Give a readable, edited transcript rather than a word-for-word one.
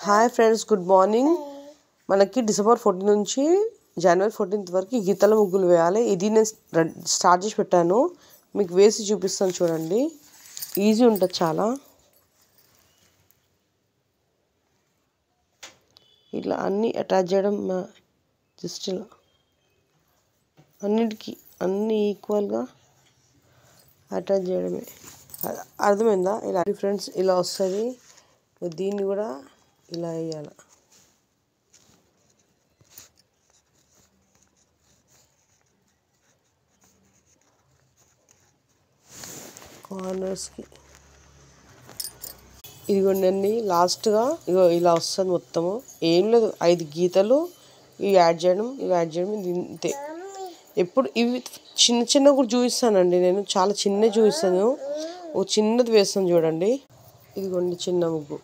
Hi friends, good morning. మనకి December 14 నుంచి జనవరి 14 వరకు గీతల ముగ్గులు వేయాలి. ఇది నేను స్టార్ట్ చేసి పెట్టాను, మీకు వేసి చూపిస్తాను చూడండి. ఈజీ ఉంటుంది చాలా. ఇలా అన్నీ అటాచ్ చేయడం, జస్ట్ ఇలా అన్నిటికీ అన్నీ ఈక్వల్గా అటాచ్ చేయడమే. అర్థమైందా? ఇలా ఫ్రెండ్స్ ఇలా వస్తుంది. దీన్ని కూడా ఇలా వేయాలి. కార్నర్స్కి ఇదిగోండి, లాస్ట్గా ఇగో ఇలా వస్తుంది మొత్తము. ఏం లేదు, 5 గీతలు ఇవి యాడ్ చేయడం ఇంతే. ఎప్పుడు ఇవి చిన్న చిన్న కూడా చూపిస్తానండి, నేను చాలా చిన్నవి చూపిస్తాను. ఓ చిన్నది వేస్తాను చూడండి. ఇదిగోండి చిన్న ముగ్గు.